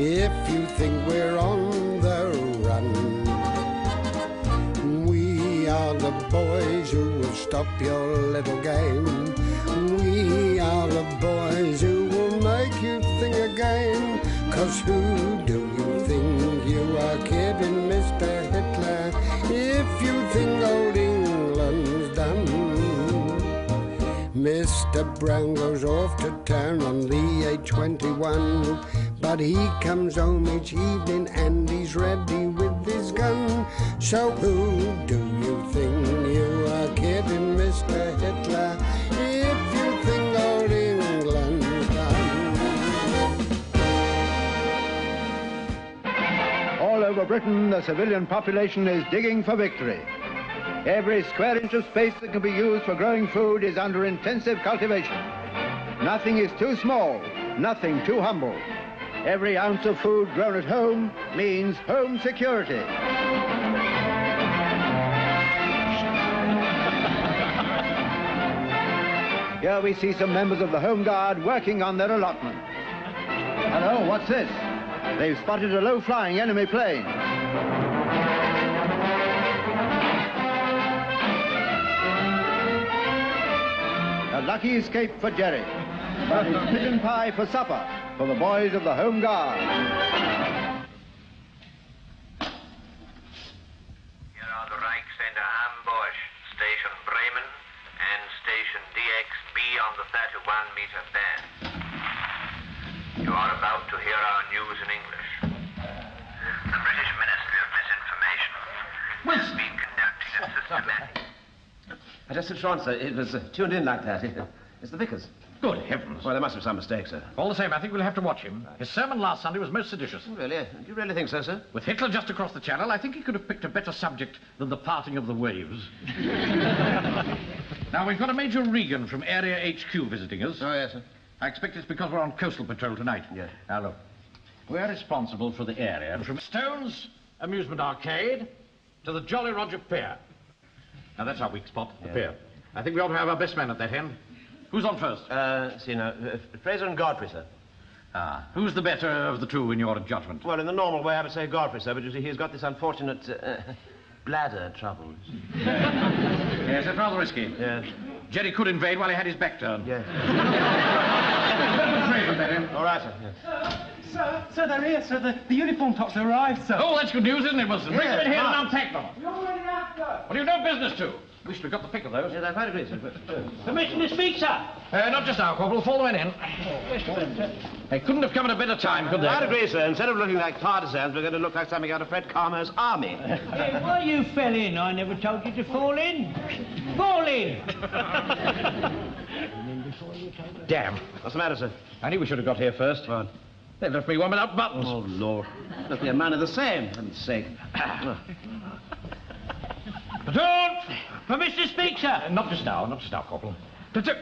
if you think we're on the run. We are the boys who will stop your little game. We are the boys who will make you think again. 'Cause who do you think you are kidding, Mr. Hitler, if you think old England's done? Mr. Brown goes off to town on the A21, but he comes home each evening and he's ready with his gun. So who do you think you are kidding, Mr. Hitler, if you think old England's done? All over Britain, the civilian population is digging for victory. Every square inch of space that can be used for growing food is under intensive cultivation. Nothing is too small, nothing too humble. Every ounce of food grown at home means home security. Here we see some members of the Home Guard working on their allotment. Hello, what's this? They've spotted a low-flying enemy plane. A lucky escape for Jerry, but it's pigeon pie for supper for the boys of the Home Guard. Here are the Reichscenter ambush, Station Bremen and Station DXB on the 31-meter band. You are about to hear our news in English. The British Ministry of Misinformation has been conducting a systematic... I just switched on, sir. It was tuned in like that. It's the vicar's. Good heavens. Well, there must be some mistake, sir. All the same, I think we'll have to watch him. His sermon last Sunday was most seditious. Really? Do you really think so, sir? With Hitler just across the channel, I think he could have picked a better subject than the parting of the waves. Now, we've got a Major Regan from Area HQ visiting us. Oh, yes, sir. I expect it's because we're on coastal patrol tonight. Yes. Now, look. We're responsible for the area from Stone's Amusement Arcade to the Jolly Roger Pier. Now, that's our weak spot, the pier. I think we ought to have our best man at that end. Who's on first? See now, Fraser and Godfrey, sir. Ah, who's the better of the two in your judgment? Well, in the normal way, I would say Godfrey, sir, but you see, he's got this unfortunate bladder trouble. Yes, that's rather risky. Yes. Jerry could invade while he had his back turned. Yes. Fraser, better. All right, sir. Yes. Sir, they're here, sir. The uniform tops have arrived, sir. Oh, that's good news, isn't it, Wilson? Bring them in here and unpack them. You're already out, sir. Well, you've no business to. Wish we'd got the pick of those. Yes, I quite agree, sir. Permission to speak, sir. Not just now, Corporal. Fall the men in. They couldn't have come at a better time, could they? I'd agree, sir. Instead of looking like partisans, we're going to look like something out of Fred Carmer's army. Hey, why you fell in? I never told you to fall in. Fall in! Damn. What's the matter, sir? I knew we should have got here first. What? They've left me one without buttons. Oh, Lord. Must be a man of the same, for heaven's sake. Platoon! Permission to speak, sir. Not just now, Corporal. Platoon!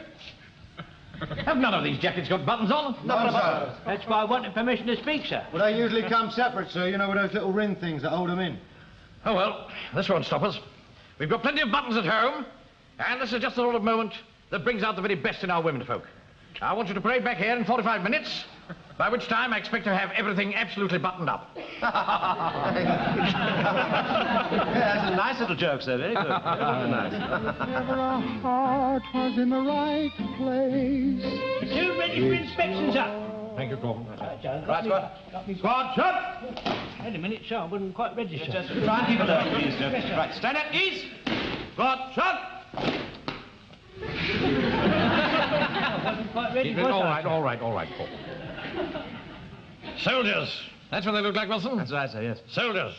Have none of these jackets got buttons on? No, sir. That's why I wanted permission to speak, sir. Well, they usually come separate, sir, you know, with those little ring things that hold them in. Oh, well, this won't stop us. We've got plenty of buttons at home, and this is just the sort of moment that brings out the very best in our womenfolk. I want you to parade back here in 45 minutes, by which time I expect to have everything absolutely buttoned up. That's a nice little joke, sir. Very good. Very nice. Never our heart was in the right place. Two ready for inspection, sir. Thank you, Corporal. Right, squad. Squad, shut! Wait a minute, sir. I wasn't quite ready, sir. Just try and keep it low, please, sir. Yes, sir. Right, stand at ease. Squad, shut! I wasn't quite ready, was I? All right, Corporal. Soldiers. That's what they look like, Wilson? That's right, sir, yes. Soldiers.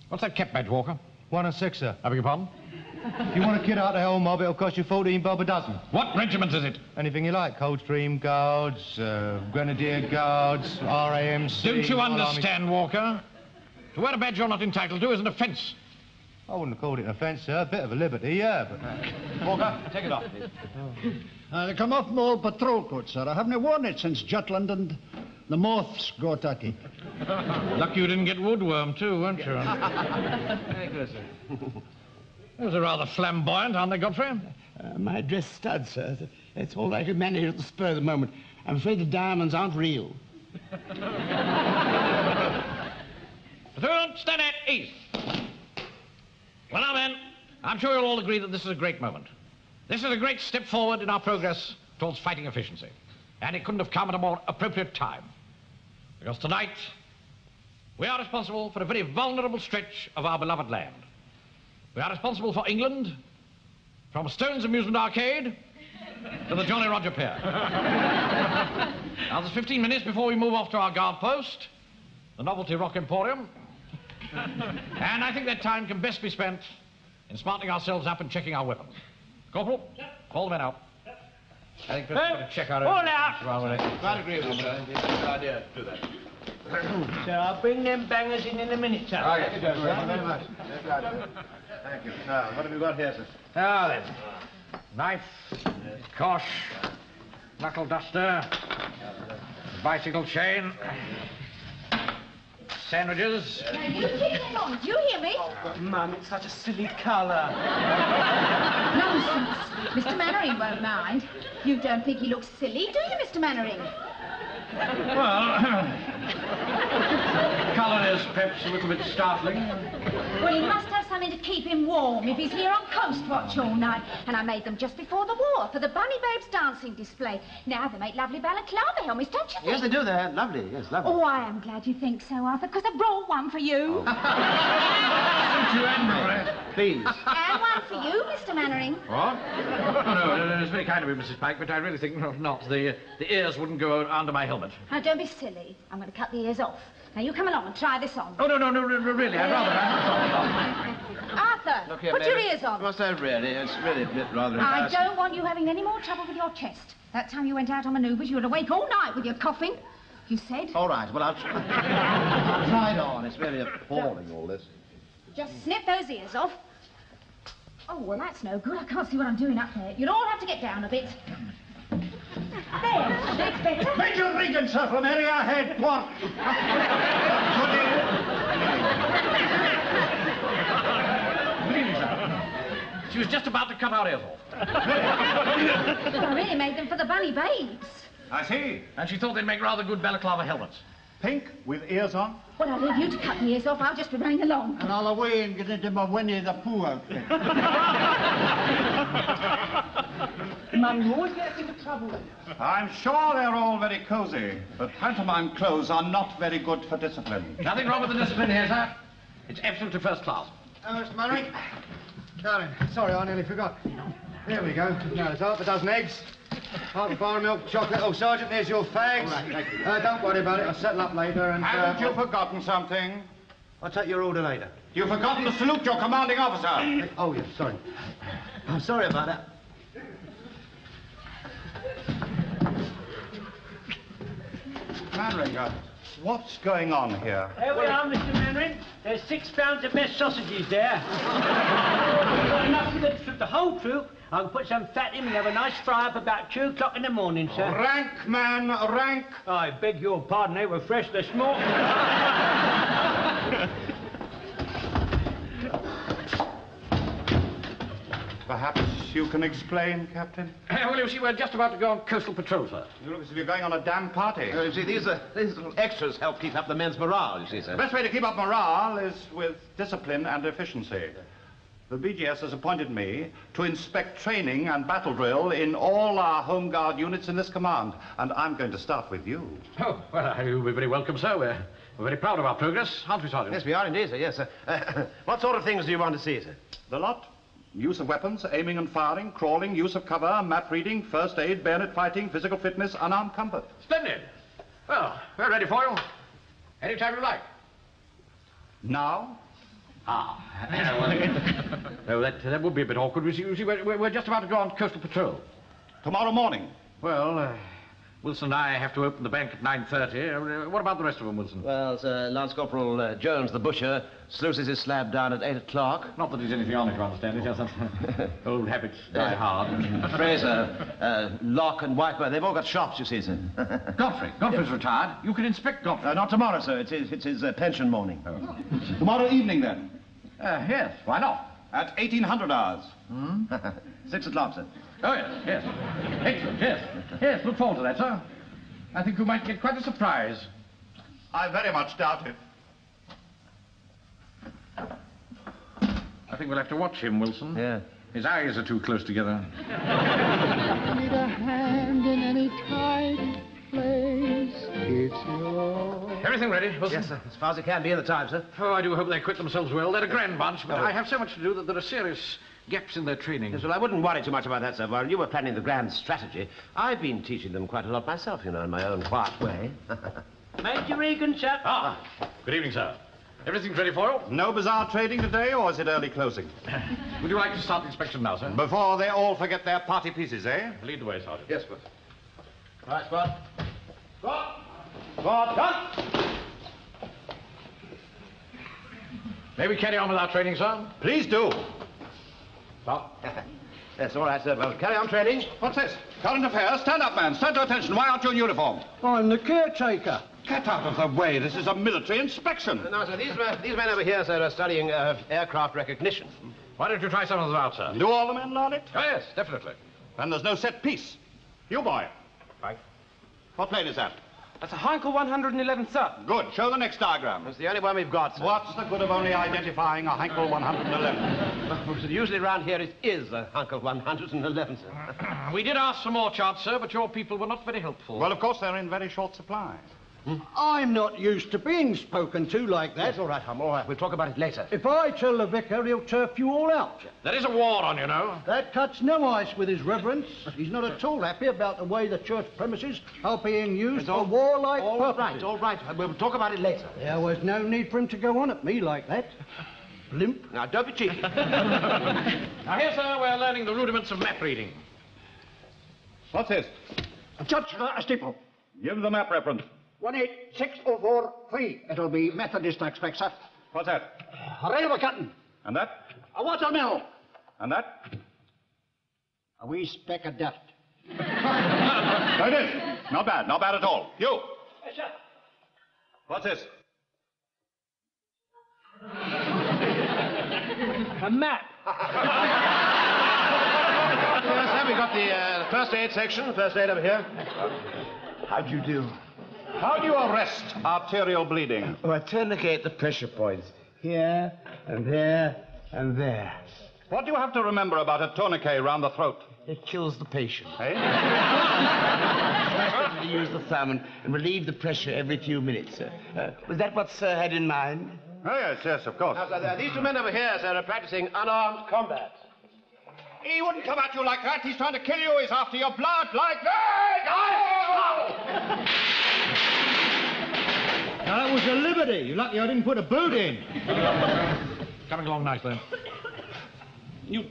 What's that cap badge, Walker? 1 and 6, sir. I beg your pardon? If you want to kid out the whole mob, it'll cost you 14 bob a dozen. What regiment is it? Anything you like. Coldstream Guards, Grenadier Guards, RAMC... Don't you Royal understand, Walker? To wear a badge you're not entitled to is an offence. I wouldn't have called it an offence, sir. A bit of a liberty, yeah, but... Walker, take it off, please. They come off my old patrol coat, sir. I haven't worn it since Jutland and the moths got at it. Lucky you didn't get woodworm, too, weren't you? Very good, sir. Those are rather flamboyant, aren't they, Godfrey? My dress studs, sir. It's all I can manage at the spur of the moment. I'm afraid the diamonds aren't real. Platoon, stand at ease. Well, now, men, I'm sure you'll all agree that this is a great moment. This is a great step forward in our progress towards fighting efficiency. And it couldn't have come at a more appropriate time. Because tonight, we are responsible for a very vulnerable stretch of our beloved land. We are responsible for England, from Stone's Amusement Arcade to the Jolly Roger Pier. Now, there's 15 minutes before we move off to our guard post, the Novelty Rock Emporium. And I think that time can best be spent in smartening ourselves up and checking our weapons. Corporal, call the men out. I think we're going to check our... All out! Quite agree with you, sir. It's a good idea to do that. So I'll bring them bangers in a minute, sir. Oh, yes. Thank you very much. Thank you. Now, what have we got here, sir? Now then, knife, cosh, knuckle duster, bicycle chain, sandwiches. Now, you keep them on. Do you hear me? Mum, it's such a silly colour. Nonsense. Mr. Mannering won't mind. You don't think he looks silly, do you, Mr. Mannering? Well, colour is perhaps a little bit startling. Well, he must have something to keep him warm if he's here on coast watch all night. And I made them just before the war for the Bunny Babes dancing display. Now they make lovely balaclava helmets, don't you think? Yes, they do. They're lovely. Yes, lovely. Oh, I am glad you think so, Arthur, because I brought one for you. Thank you, Admiral. Please. And one for you, Mr. Mannering. What? No, it's very kind of you, Mrs. Pike, but I really think not. The ears wouldn't go under my helmet. Now, don't be silly. I'm going to cut the ears off. Now, you come along and try this on. Oh, no, really, I'd rather... Arthur, Look here, put your Mary. ears on. What's that really? It's really a bit rather I embarrassing. don't want you having any more trouble with your chest. That time you went out on manoeuvres, you were awake all night with your coughing. You said. All right, well, I'll try it on. It's very appalling, all this. Just snip those ears off. Oh, well, that's no good. I can't see what I'm doing up there. You'd all have to get down a bit. There, that's better. Major Regan, sir, from area head port. She was just about to cut our ears off. I really made them for the Bunny Babes. I see. And she thought they'd make rather good balaclava helmets. Pink with ears on. Well, I'll leave you to cut the ears off. I'll just be running along. And I'll away and get into my Winnie the Pooh outfit. Mum, you always get into trouble. I'm sure they're all very cosy, but pantomime clothes are not very good for discipline. Nothing wrong with the discipline here, sir. It's absolutely first class. Mr. Mannering. Darling, sorry, I nearly forgot. There we go. Now, there's half a dozen eggs, half a bar of milk, chocolate. Oh, Sergeant, there's your fags. All right, thank you. Don't worry about it. I'll settle up later and... Haven't you forgotten something? I'll take your order later. You've forgotten to salute your commanding officer. Oh, yes, sorry. I'm sorry about that. Mannering, what's going on here? Here we are, Mr. Mannering. There's 6 pounds of mess sausages there. We've got enough for the whole troop. I can put some fat in and have a nice fry up about 2 o'clock in the morning, sir. Rank, man, rank. I beg your pardon, they were fresh this morning. Perhaps you can explain, Captain? Well, you see, we're just about to go on coastal patrol, sir. You look as if you're going on a damn party. You see, these little extras help keep up the men's morale, you see, sir. The best way to keep up morale is with discipline and efficiency. The BGS has appointed me to inspect training and battle drill in all our Home Guard units in this command, and I'm going to start with you. Oh, well, you'll be very welcome, sir. We're very proud of our progress, aren't we, Sergeant? Yes, we are indeed, sir, yes, sir. What sort of things do you want to see, sir? The lot. Use of weapons, aiming and firing, crawling, use of cover, map reading, first aid, bayonet fighting, physical fitness, unarmed combat. Splendid. Well, we're ready for you. Anytime you like. Now? No, that would be a bit awkward. You see, we're just about to go on coastal patrol. Tomorrow morning. Well, Wilson and I have to open the bank at 9:30. What about the rest of them, Wilson? Well, sir, Lance Corporal Jones, the butcher, sluices his slab down at 8 o'clock. Not that he's anything on it, you understand. It's just that old habits die hard. Fraser, Locke and Whiteburn, they've all got shops, you see, sir. Godfrey's retired. You can inspect Godfrey. Not tomorrow, sir. It's his pension morning. Oh. Tomorrow evening, then. Yes, why not? At 1800 hours. 6 o'clock, sir. Oh, yes. Excellent, yes. Yes, look forward to that, sir. I think you might get quite a surprise. I very much doubt it. I think we'll have to watch him, Wilson. Yeah. His eyes are too close together. Need a hand in any tight place. It's yours. Everything ready, Wilson? Yes, sir. As far as it can be in the time, sir. Oh, I do hope they quit themselves well. They're a grand bunch, but I have so much to do that there are serious gaps in their training. Yes, well, I wouldn't worry too much about that, sir. While you were planning the grand strategy, I've been teaching them quite a lot myself, you know, in my own quiet way. Major Regan, sir. Ah, good evening, sir. Everything's ready for you? No bazaar trading today, or is it early closing? Would you like to start the inspection now, sir? Before they all forget their party pieces, eh? Lead the way, Sergeant. Yes, sir. All right, squad. Squad! Squad, done! May we carry on with our training, sir? Please do. Stop. Yes, all right, sir. Well, carry on training. What's this? Current affairs? Stand up, man. Stand to attention. Why aren't you in uniform? I'm the caretaker. Get out of the way. This is a military inspection. No, sir, these men over here, sir, are studying aircraft recognition. Why don't you try some of them out, sir? Do all the men learn it? Oh, yes, definitely. Then there's no set piece. You, boy. Right. What plane is that? That's a Heinkel 111, sir. Good. Show the next diagram. That's the only one we've got, sir. What's the good of only identifying a Heinkel 111? Usually around here it is a Heinkel 111, sir. We did ask for more charts, sir, but your people were not very helpful. Well, of course, they're in very short supply. I'm not used to being spoken to like that. That's all right, Hum. All right, we'll talk about it later. If I tell the vicar, he'll turf you all out. There is a war on, you know. That cuts no ice with his reverence. He's not at all happy about the way the church premises are being used for warlike purposes. All right. We'll talk about it later. There was no need for him to go on at me like that. Blimp. Now, don't be cheeky. Now, here, sir, we're learning the rudiments of map reading. What's this? Judge for a steeple. Give the map reference. 186043. It'll be Methodist, I expect, sir. What's that? A railway cutting. And that? A watermill. And that? A wee speck of dust. There it is. Not bad. Not bad at all. You. Yes, sir. What's this? A map. Yes, sir, we've got the first aid section. First aid over here. How'd you do? How do you arrest arterial bleeding? Oh, I tourniquet the pressure points. Here, and there, and there. What do you have to remember about a tourniquet round the throat? It kills the patient. Eh? First, to use the thumb and relieve the pressure every few minutes, sir. Was that what Sir had in mind? Oh, yes, of course. Now, sir, these two men over here, sir, are practicing unarmed combat. He wouldn't come at you like that. He's trying to kill you. He's after your blood like that. Now, that was a liberty. You're lucky I didn't put a boot in. Coming along nicely. You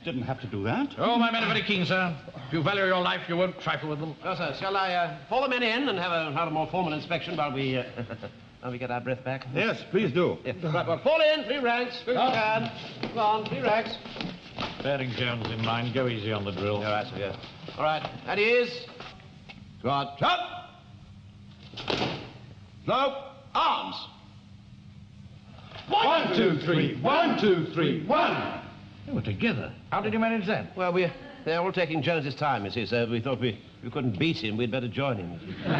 didn't have to do that. Oh, my men are very keen, sir. If you value your life, you won't trifle with them. Well, sir, shall I fall the men in and have a more formal inspection while we get our breath back? Yes, please do. Yeah. Right, well, fall in, 3 ranks. Good as you can. Come on, 3 ranks. Bearing Jones in mind, go easy on the drill. All right, sir, yeah. All right, at ease. Squad, up. Slow, arms. 1, 2, 3. 1, 2, 3. 1. They were together. How did you manage that? Well, they're all taking Jones's time, you see, sir. We thought we couldn't beat him, we'd better join him. Well,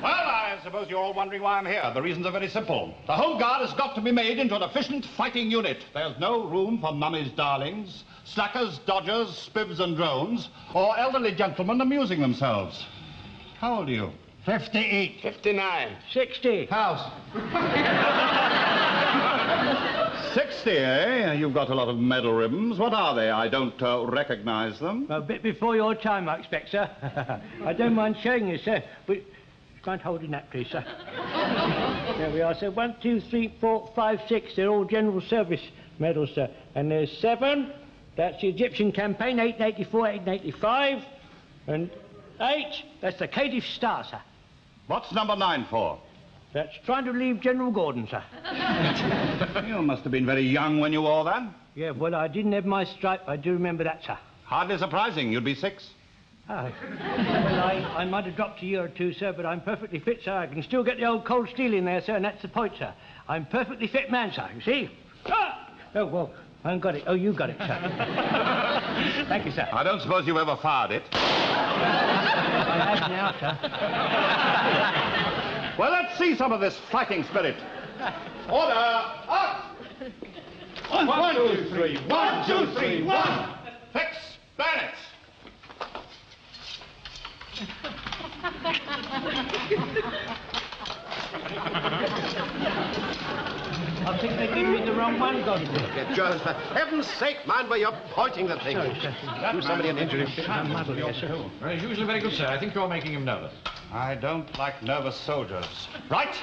I suppose you're all wondering why I'm here. The reasons are very simple. The Home Guard has got to be made into an efficient fighting unit. There's no room for mummy's darlings, slackers, dodgers, spivs and drones, or elderly gentlemen amusing themselves. How old are you? 58. 59. 60. House. 60, eh? You've got a lot of medal ribbons. What are they? I don't recognize them. A bit before your time, I expect, sir. I don't mind showing you, sir, but can't hold in that, please, sir. There we are, sir. 1, 2, 3, 4, 5, 6. They're all general service medals, sir. And there's 7. That's the Egyptian campaign, 1884, 1885. And 8. That's the Cadiz Star, sir. What's number 9 for? That's trying to relieve General Gordon, sir. You must have been very young when you wore that. Yeah, well, I didn't have my stripe. I do remember that, sir. Hardly surprising. You'd be 6. Oh. Well, I might have dropped a year or 2, sir, but I'm perfectly fit, sir. I can still get the old cold steel in there, sir, and that's the point, sir. I'm a perfectly fit man, sir, you see? Ah! Oh, well, I haven't got it. Oh, you got it, sir. Thank you, sir. I don't suppose you ever fired it. I have now, sir. Well, let's see some of this fighting spirit. Order! Up! 1, 2, 3. 1, 2, 3. 1. Fix bayonets. I think they gave me the wrong one, Godfrey. Just for heaven's sake, mind where you're pointing the thing. Sorry, sir. Do somebody an injury. Yes, sir. Well, he's usually very good, sir. I think you're making him nervous. I don't like nervous soldiers. Right,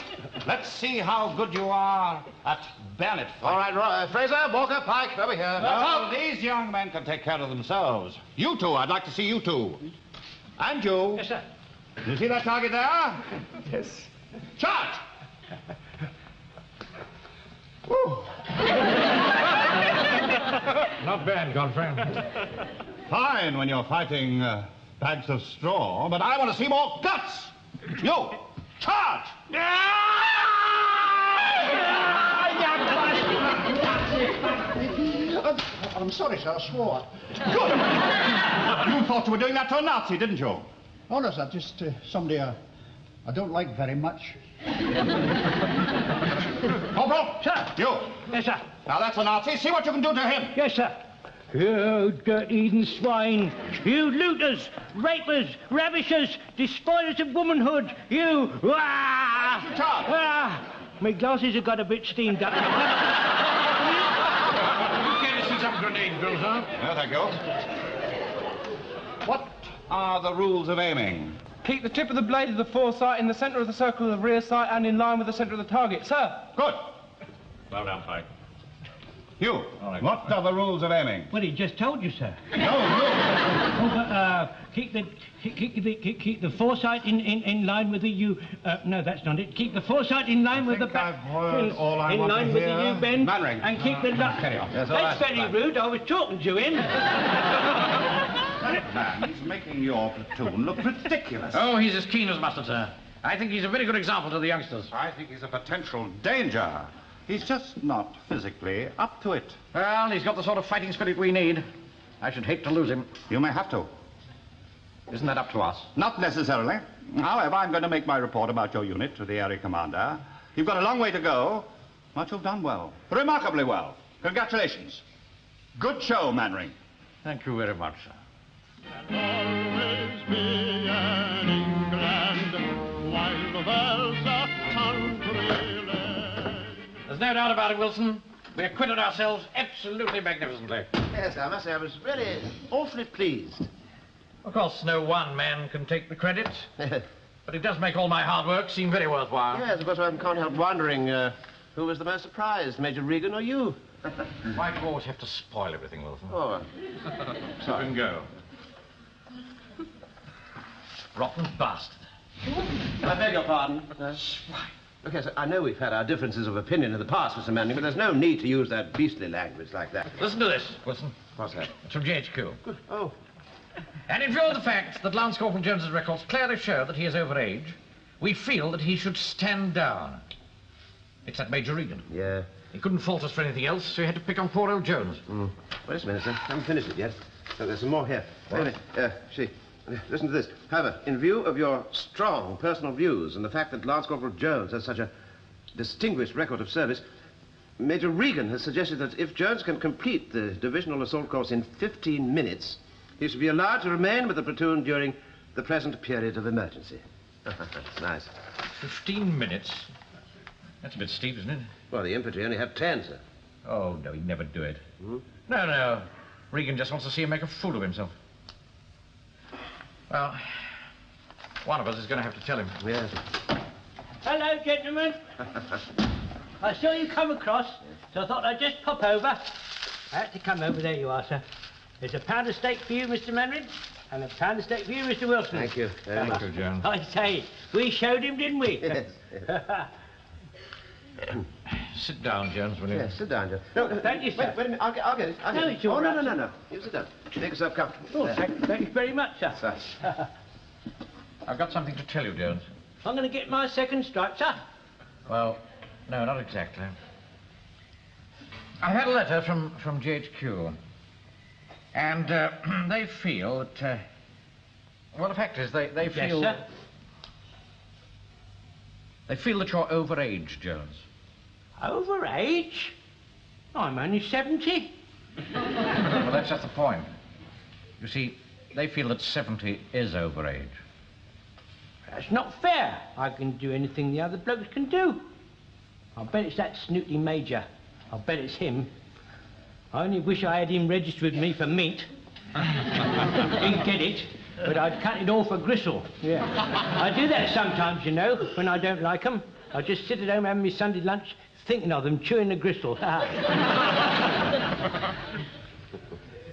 let's see how good you are at bayonet fighting. All right, Fraser, Walker, Pike, over here. No, these young men can take care of themselves. You two, I'd like to see you two. And you. Yes, sir. You see that target there? Yes. Charge! Not bad, Godfrey. Fine when you're fighting bags of straw, but I want to see more guts. You, charge! I'm sorry, sir, I swore. Good. You thought you were doing that to a Nazi, didn't you? Oh, no, sir, just somebody I don't like very much. Corporal! Sir. You. Yes, sir. Now that's a Nazi. See what you can do to him. Yes, sir. You dirt-eating swine. You looters, rapers, ravishers, despoilers of womanhood. You... Ah! Charge. Ah! My glasses have got a bit steamed up. You care to see some grenade drills, huh? No, thank you. What are the rules of aiming? Keep the tip of the blade of the foresight in the centre of the circle of the rear sight and in line with the centre of the target, sir. Good. Slow down, Pike. You. All right. What are the rules of aiming? Well, he just told you, sir. No. Oh, but, keep the foresight in line with the U... no, that's not it. Keep the foresight in line with the back... I've heard all I in want to line with hear. the U-bend. Mannering. And keep the... Carry on. Yes, all That's right. very rude. I was talking to him. That man's making your platoon look ridiculous. Oh, he's as keen as mustard, sir. I think he's a very good example to the youngsters. I think he's a potential danger. He's just not physically up to it. Well, he's got the sort of fighting spirit we need. I should hate to lose him. You may have to. Isn't that up to us? Not necessarily. However, I'm going to make my report about your unit to the area commander. You've got a long way to go, but you've done well. Remarkably well. Congratulations. Good show, Mannering. Thank you very much, sir. Always be an England while there's a country left. There's no doubt about it, Wilson. We acquitted ourselves absolutely magnificently. Yes, I must say I was really awfully pleased. Of course, no one man can take the credit, but it does make all my hard work seem very worthwhile. Yes, of course, I can't help wondering who was the most surprised, Major Regan or you? Why do you always have to spoil everything, Wilson? Oh, Sorry. You can go. Rotten bastard. I beg your pardon. Look, yes, I know we've had our differences of opinion in the past, Mr. Manning, but there's no need to use that beastly language like that. Listen to this, Wilson. What's that? It's from GHQ. Good. Oh. And in view of the fact that Lance Corporal Jones's records clearly show that he is over age, we feel that he should stand down. It's that Major Regan. Yeah. He couldn't fault us for anything else, so he had to pick on poor old Jones. Wait a minute, sir. I haven't finished it yet. Oh, there's some more here. Wait a minute. See. Listen to this. However, in view of your strong personal views and the fact that Lance Corporal Jones has such a distinguished record of service, Major Regan has suggested that if Jones can complete the divisional assault course in 15 minutes, he should be allowed to remain with the platoon during the present period of emergency. Nice. 15 minutes? That's a bit steep, isn't it? Well, the infantry only have 10, sir. Oh, no, he'd never do it. No. Regan just wants to see him make a fool of himself. Well, one of us is going to have to tell him. Yes. Hello, gentlemen. I saw you come across, so I thought I'd just pop over. I had to come over. There you are, sir. There's a pound of steak for you, Mr. Manring, and a pound of steak for you, Mr. Wilson. Thank you very much. Thank you, Jones. I say, we showed him, didn't we? Yes. Sit down, Jones, will you? Yes, sit down, Jones. No, thank you, sir. Wait a minute. I'll get it. No, it's all right. No. You sit down. Make yourself comfortable. Oh, thank you very much, sir. I've got something to tell you, Jones. I'm going to get my second stripe, sir. Well, no, not exactly. I had a letter from GHQ. And they feel that... well, the fact is, they feel... Yes, sir? They feel that you're overage, Jones. Overage? I'm only 70. Well, that's just the point. You see, they feel that 70 is overage. That's not fair. I can do anything the other blokes can do. I'll bet it's that snooty major. I'll bet it's him. I only wish I had him registered with me for meat. Didn't get it, but I'd cut it all for gristle. Yeah. I do that sometimes, you know, when I don't like 'em. I just sit at home having my Sunday lunch, thinking of them, chewing the gristle.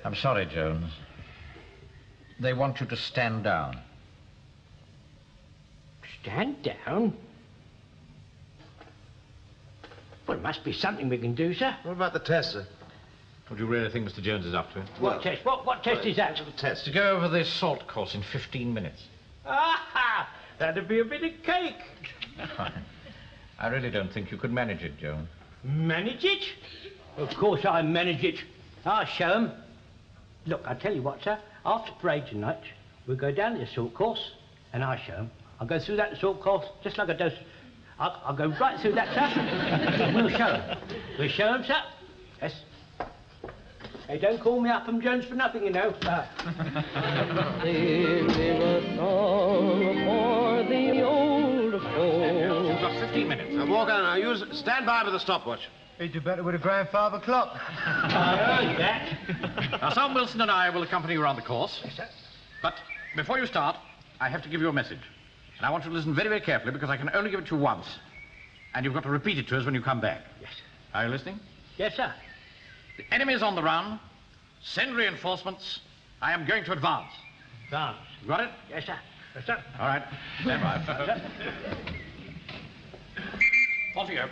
I'm sorry, Jones. They want you to stand down. Stand down? Well, it must be something we can do, sir. What about the test, sir? What do you really think Mr. Jones is up to? What test? What test is that? The test. To go over this salt course in 15 minutes. Ah, that'd be a bit of cake. I really don't think you could manage it, Jones. Manage it? Of course I manage it. I'll show 'em. Look, I'll tell you what, sir. After parade tonight, we'll go down the assault course, and I'll show 'em. I'll go through that assault course just like a dose. I'll go right through that, sir. And we'll show 'em. We'll show 'em, sir. Yes. Hey, don't call me Upham Jones for nothing, you know. Sing a song for the old folks. You've got 15 minutes. Now, Walker, now use stand by with the stopwatch. He'd do better with a grandfather clock. I heard that. Now, Sam Wilson and I will accompany you around the course. Yes, sir. But before you start, I have to give you a message. And I want you to listen very, very carefully, because I can only give it to you once. And you've got to repeat it to us when you come back. Yes. Are you listening? Yes, sir. The enemy is on the run. Send reinforcements. I am going to advance. Advance. You got it? Yes, sir. Yes, sir. All right. Stand by. Off you go.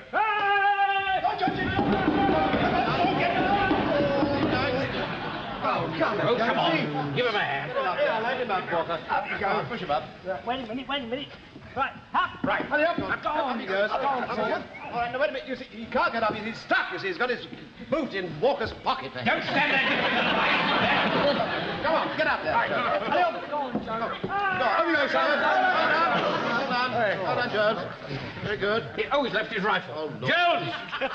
Oh, come on. Oh, come on. Give him a hand. Yeah, let him up, Walker. Up you go. Push him up. Wait a minute. Right, up. Right. Hurry up. Up he goes. All right, now, wait a minute. You see, he can't get up. He's stuck, you see. He's got his boot in Walker's pocket. Don't stand there. Come on, get up there. Hurry up. Go on, Joe. Go, over you go, Simon. Hold on, Jones. Very good. He always left his rifle. Oh, no. Jones!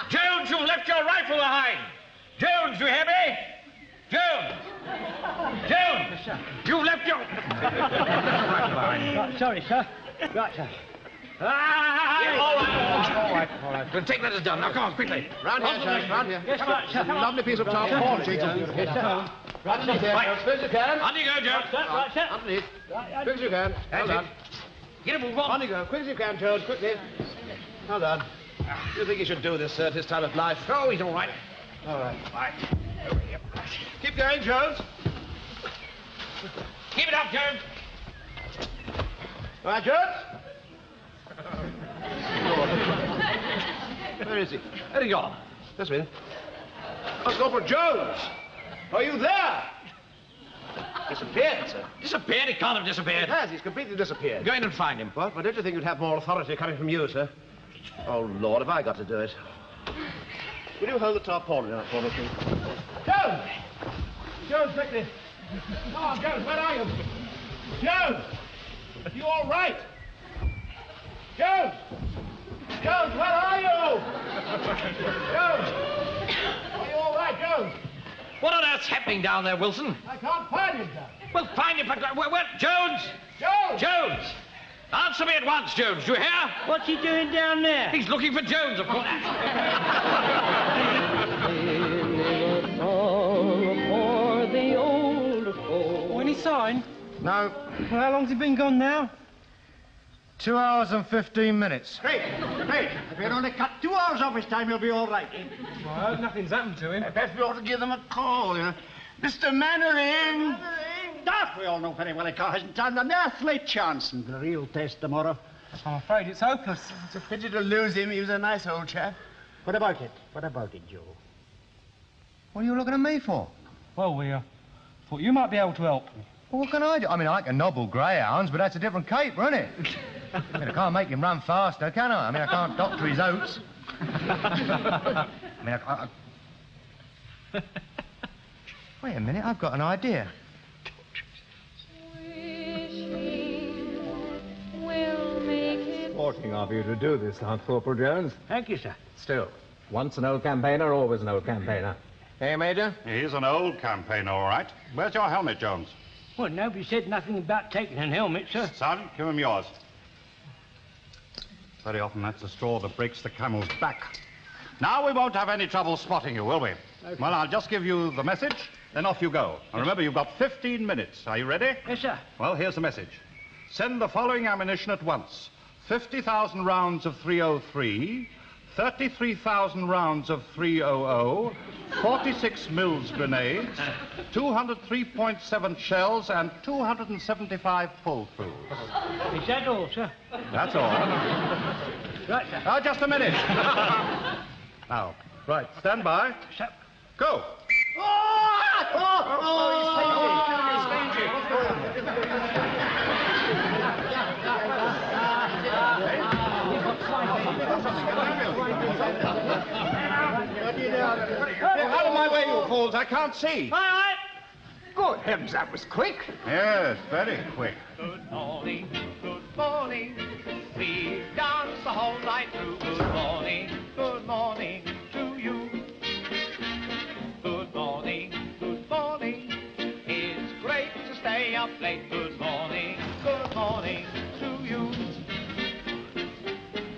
Jones, you've left your rifle behind. Jones, you hear me? Jones! Jones! You've left your... Right, sorry, sir. Right, sir. Yeah, all right. We'll take that as done. Now, come on, quickly. Round here, Jones, round here. Yes, right, sir. It's a lovely piece of tarpaulin. Yes, sir. Underneath here, Jones, as quick as you can. On you go, Jones. Right, sir. Underneath. Quick as you can. Well done. Get a move on. On you go, quick as you can, Jones, quickly. Well done. Do you think he should do this, sir, at his time of life? Oh, he's all right. All right. Right. Over here. Keep going, Jones. Keep it up, Jones. All right, Jones. Where is he? Where'd he gone? Just a minute. Oh, Corporal Jones! Are you there? Disappeared, sir. Disappeared? He can't have He disappeared. has. He's completely disappeared. Go in and find him. What? But don't you think you'd have more authority coming from you, sir? Oh, Lord, have I got to do it? Will you hold the tarpaulin out for me, please? Jones! Jones, quickly. Come on, Jones, where are you? Jones! Are you all right? Jones! Jones, where are you? Jones! Are you all right, Jones? What on earth's happening down there, Wilson? I can't find him, sir. Well, find him, but... Where? Jones! Jones! Jones! Answer me at once, Jones. Do you hear? What's he doing down there? He's looking for Jones, of course. For the old folks. Any sign? No. Well, how long's he been gone now? 2 hours and 15 minutes. Great. If you'd only cut 2 hours off his time, you'll be all right. Well, I hope nothing's happened to him. Perhaps we ought to give them a call, you know. Mr. Mannering! That we all know very well he hasn't done an earthly chance in the real test tomorrow. I'm afraid it's hopeless. It's a pity to lose him. He was a nice old chap. What about it, Joe? What are you looking at me for? Well, we thought you might be able to help. Well, what can I do? I mean, I can nobble greyhounds, but that's a different caper, isn't it? I mean, I can't make him run faster, can I? I mean, I can't doctor his oats. I mean, Wait a minute, I've got an idea. Sporting of you to do this, Lance Corporal Jones. Thank you, sir. Still, once an old campaigner, always an old campaigner. Hey, Major? He's an old campaigner, all right. Where's your helmet, Jones? Well, nobody said nothing about taking a helmet, sir. Sergeant, give him yours. Very often that's the straw that breaks the camel's back. Now we won't have any trouble spotting you, will we? Okay. Well, I'll just give you the message, then off you go. And remember, you've got 15 minutes. Are you ready? Yes, sir. Well, here's the message. Send the following ammunition at once. 50,000 rounds of 303, 33,000 rounds of 300, 46 Mills grenades, 203.7 shells, and 275 pull-throughs. Is that all, sir? That's all. Right, sir. Now, just a minute. Now, right, stand by. Sir. Go. Out of my way, you fools. I can't see. All right. Good heavens, that was quick. Yes, very quick. Good morning, good morning. We've danced the whole night through. Good morning to you. Good morning, good morning. It's great to stay up late. Good morning to you.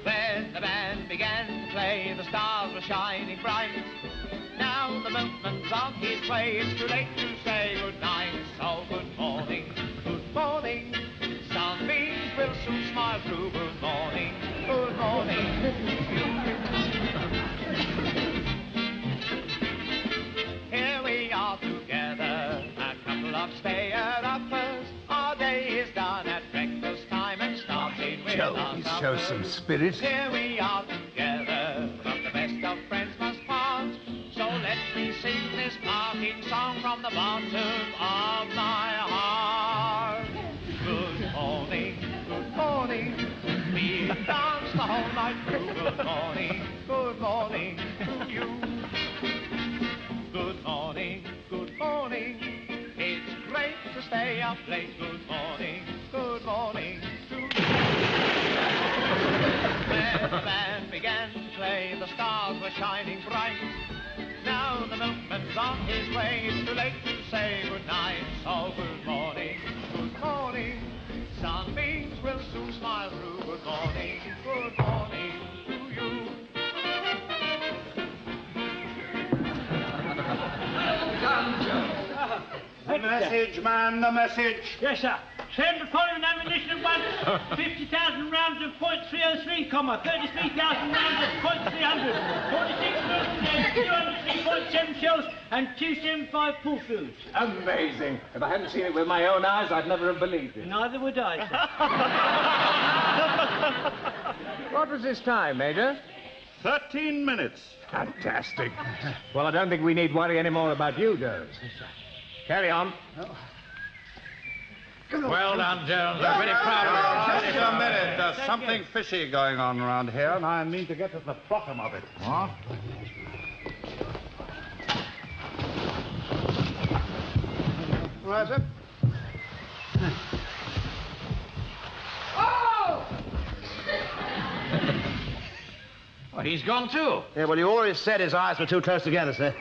When the band began to play, the stars were shining bright. Now the milkman's on his way. It's too late to say good night. So good morning, good morning. Sunbeams will soon smile through. Good morning to you. Here we are together, a couple of stay-at-uppers. Our day is done at breakfast time and starting with our He shows some spirit. Here we are together, but the best of friends must part. So let me sing this parting song from the bottom of my heart. Good morning, we've danced the whole night through. Good morning to you. Good morning, it's great to stay up late. Good morning to you. When the band began to play, the stars were shining bright. Now the milkman's on his way. It's too late to say good night. So good morning. Sunbeams will soon smile through. Good morning to you. The message, man, the message. Yes, sir. Send the following ammunition at once. 50,000 rounds of .303, 33,000 rounds of .300, 46 Mills grenades, 203.7 shells, and 275 pull-throughs. Amazing. If I hadn't seen it with my own eyes, I'd never have believed it. Neither would I, sir. What was this time, Major? 13 minutes. Fantastic. Well, I don't think we need worry any more about you, Jones. Carry on. Well done, Jones. I'm very proud of you. Just a minute. There's something fishy going on around here, and I mean to get to the bottom of it. What? Right, sir. Well, he's gone too. Yeah, well, you already said his eyes were too close together, sir.